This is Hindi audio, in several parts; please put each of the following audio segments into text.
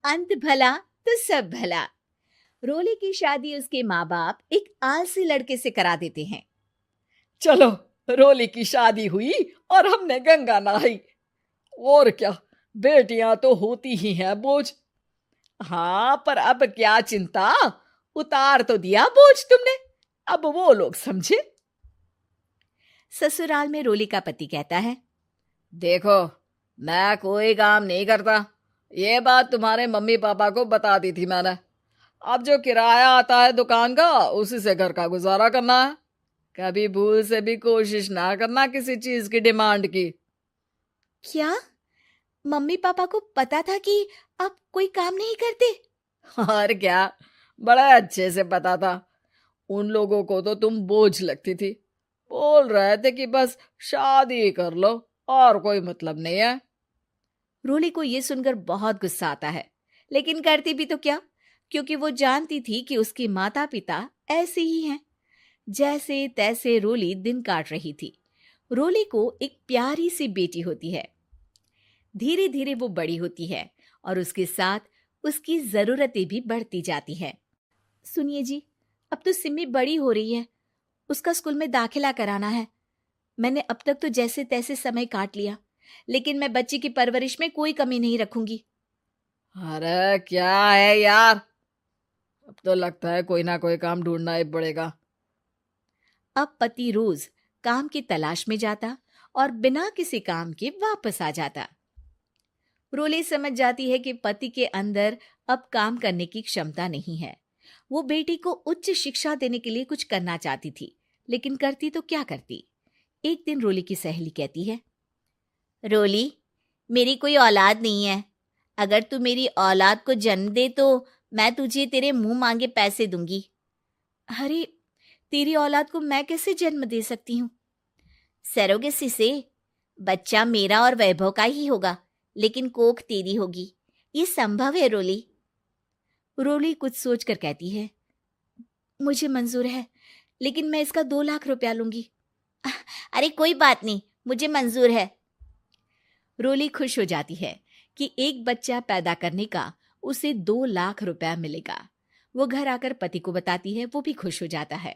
अंत भला तो सब भला। रोली की शादी उसके माँ बाप एक आलसी लड़के से करा देते हैं। चलो, रोली की शादी हुई और हमने गंगा नहाई। और क्या, बेटियां तो होती ही हैं बोझ। हाँ, पर अब क्या चिंता, उतार तो दिया बोझ तुमने, अब वो लोग समझे। ससुराल में रोली का पति कहता है, देखो, मैं कोई काम नहीं करता, ये बात तुम्हारे मम्मी पापा को बता दी थी मैंने। अब जो किराया आता है दुकान का, उसी से घर का गुजारा करना है। कभी भूल से भी कोशिश ना करना किसी चीज की डिमांड की। क्या मम्मी पापा को पता था कि आप कोई काम नहीं करते? और क्या, बड़ा अच्छे से पता था। उन लोगों को तो तुम बोझ लगती थी, बोल रहे थे कि बस शादी कर लो और कोई मतलब नहीं है। रोली को यह सुनकर बहुत गुस्सा आता है, लेकिन करती भी तो क्या, क्योंकि वो जानती थी कि उसके माता पिता ऐसे ही हैं। जैसे तैसे रोली दिन काट रही थी। रोली को एक प्यारी सी बेटी होती है। धीरे धीरे वो बड़ी होती है और उसके साथ उसकी जरूरतें भी बढ़ती जाती हैं। सुनिए जी, अब तो सिमी बड़ी हो रही है, उसका स्कूल में दाखिला कराना है। मैंने अब तक तो जैसे तैसे समय काट लिया, लेकिन मैं बच्ची की परवरिश में कोई कमी नहीं रखूंगी। अरे क्या है यार, अब तो लगता है कोई ना कोई काम ढूंढना ही पड़ेगा। अब पति रोज काम की तलाश में जाता और बिना किसी काम के वापस आ जाता। रोली समझ जाती है कि पति के अंदर अब काम करने की क्षमता नहीं है। वो बेटी को उच्च शिक्षा देने के लिए कुछ करना चाहती थी, लेकिन करती तो क्या करती। एक दिन रोली की सहेली कहती है, रोली, मेरी कोई औलाद नहीं है। अगर तू मेरी औलाद को जन्म दे तो मैं तुझे तेरे मुंह मांगे पैसे दूंगी। अरे, तेरी औलाद को मैं कैसे जन्म दे सकती हूँ? सरोगेसी से। बच्चा मेरा और वैभव का ही होगा, लेकिन कोख तेरी होगी। ये संभव है रोली। रोली कुछ सोचकर कहती है, मुझे मंजूर है, लेकिन मैं इसका 2 लाख रुपया लूंगी। अरे कोई बात नहीं, मुझे मंजूर है। रोली खुश हो जाती है कि एक बच्चा पैदा करने का उसे 2 लाख रुपया मिलेगा। वो घर आकर पति को बताती है, वो भी खुश हो जाता है।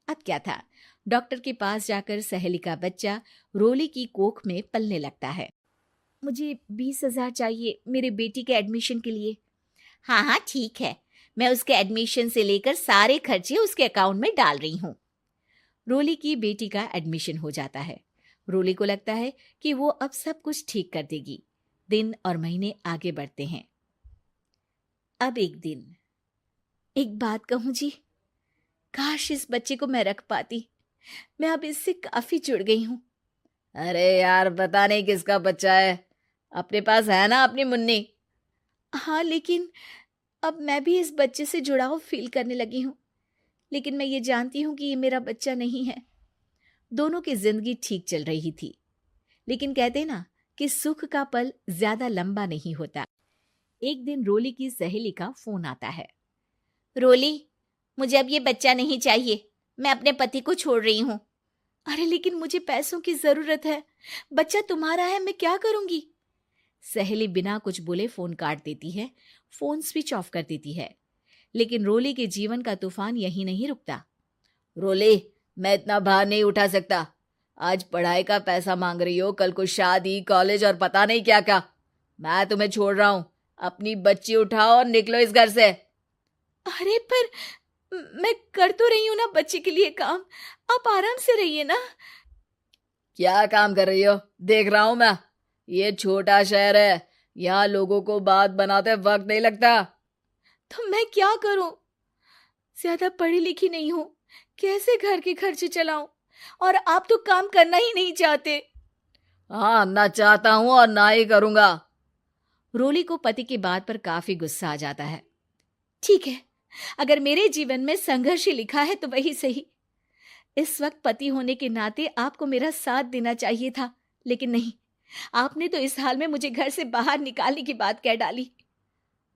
अब क्या था, डॉक्टर के पास जाकर सहेली का बच्चा रोली की कोख में पलने लगता है। मुझे 20,000 चाहिए मेरे बेटी के एडमिशन के लिए। हाँ हाँ ठीक है, मैं उसके एडमिशन से लेकर सारे खर्चे उसके अकाउंट में डाल रही हूँ। रोली की बेटी का एडमिशन हो जाता है। रोली को लगता है कि वो अब सब कुछ ठीक कर देगी। दिन और महीने आगे बढ़ते हैं। अब एक दिन, एक बात कहूं जी, काश इस बच्चे को मैं रख पाती। मैं अब इससे काफी जुड़ गई हूँ। अरे यार, पता नहीं किसका बच्चा है, अपने पास है ना अपनी मुन्नी। हाँ, लेकिन अब मैं भी इस बच्चे से जुड़ाव फील करने लगी हूँ। लेकिन मैं ये जानती हूँ कि ये मेरा बच्चा नहीं है। दोनों की जिंदगी ठीक चल रही थी, लेकिन कहते ना कि सुख का पल ज्यादा लंबा नहीं होता। एक दिन रोली की सहेली का फोन आता है। रोली, मुझे अब ये बच्चा नहीं चाहिए, मैं अपने पति को छोड़ रही हूँ। अरे लेकिन मुझे पैसों की जरूरत है, बच्चा तुम्हारा है, मैं क्या करूंगी? सहेली बिना कुछ बोले फोन काट देती है, फोन स्विच ऑफ कर देती है। लेकिन रोली के जीवन का तूफान यहीं नहीं रुकता। रोली, मैं इतना भार नहीं उठा सकता। आज पढ़ाई का पैसा मांग रही हो, कल को शादी, कॉलेज और पता नहीं क्या क्या। मैं तुम्हें छोड़ रहा हूँ, अपनी बच्ची उठाओ और निकलो इस घर से। अरे पर मैं कर तो रही हूं ना बच्चे के लिए काम, आप आराम से रहिए ना। क्या काम कर रही हो, देख रहा हूं मैं। ये छोटा शहर है, यहाँ लोगों को बात बनाते वक्त नहीं लगता। तो मैं क्या करूं? ज्यादा पढ़ी लिखी नहीं हूं, कैसे घर के खर्चे चलाऊं? और आप तो काम करना ही नहीं चाहते। हाँ, ना चाहता हूं और ना ही करूंगा। रोली को पति की बात पर काफी गुस्सा आ जाता है। ठीक है, अगर मेरे जीवन में संघर्ष ही लिखा है तो वही सही। इस वक्त पति होने के नाते आपको मेरा साथ देना चाहिए था, लेकिन नहीं, आपने तो इस हाल में मुझे घर से बाहर निकालने की बात कह डाली।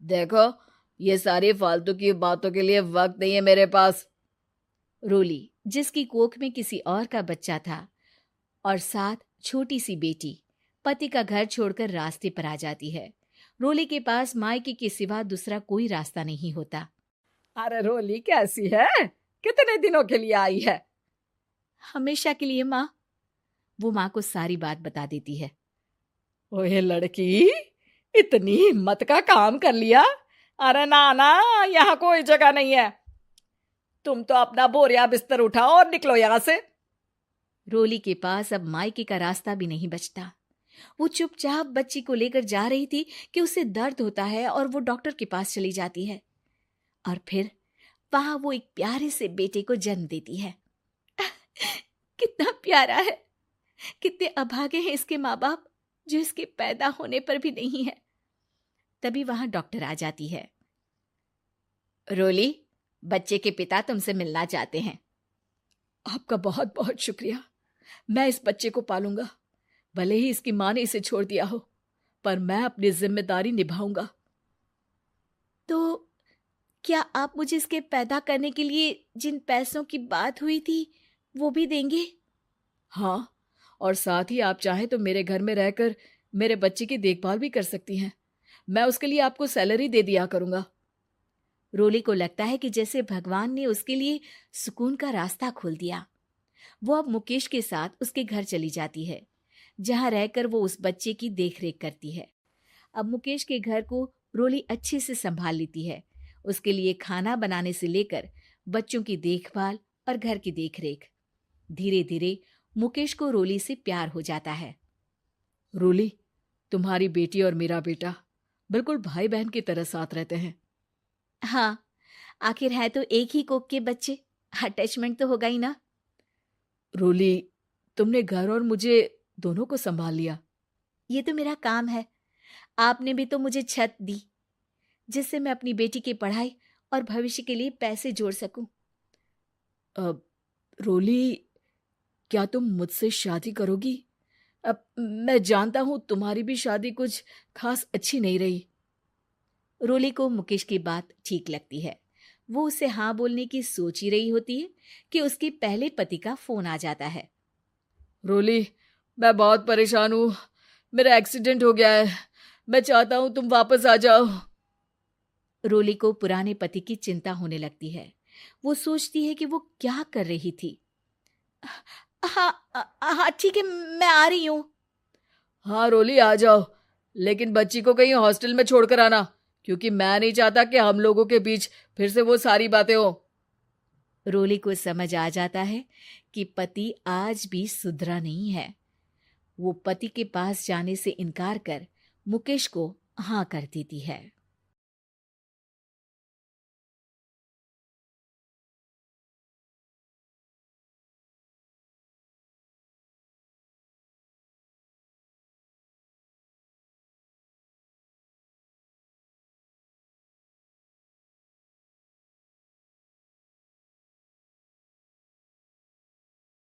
देखो, ये सारी फालतू की बातों के लिए वक्त नहीं है मेरे पास। रोली, जिसकी कोख में किसी और का बच्चा था और साथ छोटी सी बेटी, पति का घर छोड़कर रास्ते पर आ जाती है। रोली के पास मायके के सिवा दूसरा कोई रास्ता नहीं होता। अरे रोली कैसी है? कितने दिनों के लिए आई है? हमेशा के लिए माँ। वो माँ को सारी बात बता देती है। ओए लड़की, इतनी हिम्मत का काम कर लिया। अरे ना ना, यहाँ कोई जगह नहीं है। तुम तो अपना बोरिया बिस्तर उठाओ और निकलो यहाँ से। रोली के पास अब मायके का रास्ता भी नहीं बचता। वो चुपचाप बच्ची को लेकर जा रही थी कि उसे दर्द होता है और वो डॉक्टर के पास चली जाती है और फिर वहां वो एक प्यारे से बेटे को जन्म देती है। कितना प्यारा है, कितने अभागे हैं इसके माँ बाप जो इसके पैदा होने पर भी नहीं है। तभी वहां डॉक्टर आ जाती है। रोली, बच्चे के पिता तुमसे मिलना चाहते हैं। आपका बहुत बहुत शुक्रिया। मैं इस बच्चे को पालूंगा, भले ही इसकी माँ ने इसे छोड़ दिया हो, पर मैं अपनी जिम्मेदारी निभाऊंगा। तो क्या आप मुझे इसके पैदा करने के लिए जिन पैसों की बात हुई थी वो भी देंगे? हाँ, और साथ ही आप चाहें तो मेरे घर में रहकर मेरे बच्चे की देखभाल भी कर सकती हैं। मैं उसके लिए आपको सैलरी दे दिया करूंगा। रोली को लगता है कि जैसे भगवान ने उसके लिए सुकून का रास्ता खोल दिया। वो अब मुकेश के साथ उसके घर चली जाती है, जहां रहकर वो उस बच्चे की देखरेख करती है। अब मुकेश के घर को रोली अच्छे से संभाल लेती है। उसके लिए खाना बनाने से लेकर बच्चों की देखभाल और घर की देखरेख। धीरे धीरे मुकेश को रोली से प्यार हो जाता है। रोली, तुम्हारी बेटी और मेरा बेटा बिल्कुल भाई बहन की तरह साथ रहते हैं। हाँ, आखिर है तो एक ही कोख के बच्चे, अटैचमेंट तो होगा ही ना। रोली, तुमने घर और मुझे दोनों को संभाल लिया। ये तो मेरा काम है। आपने भी तो मुझे छत दी जिससे मैं अपनी बेटी की पढ़ाई और भविष्य के लिए पैसे जोड़ सकूं। अब रोली, क्या तुम मुझसे शादी करोगी? अब मैं जानता हूं तुम्हारी भी शादी कुछ खास अच्छी नहीं रही। रोली को मुकेश की बात ठीक लगती है। वो उसे हाँ बोलने की सोच ही रही होती है कि उसके पहले पति का फोन आ जाता है। रोली, मैं बहुत परेशान हूं। मेरा एक्सीडेंट हो गया है। मैं चाहता हूं तुम वापस आ जाओ। रोली को पुराने पति की चिंता होने लगती है। वो सोचती है कि वो क्या कर रही थी। हाँ हाँ ठीक है, मैं आ रही हूँ। हाँ रोली, आ जाओ, लेकिन बच्ची को कहीं हॉस्टल में छोड़कर आना, क्योंकि मैं नहीं चाहता कि हम लोगों के बीच फिर से वो सारी बातें हो। रोली को समझ आ जाता है कि पति आज भी सुधरा नहीं है। वो पति के पास जाने से इनकार कर मुकेश को हाँ कर देती है।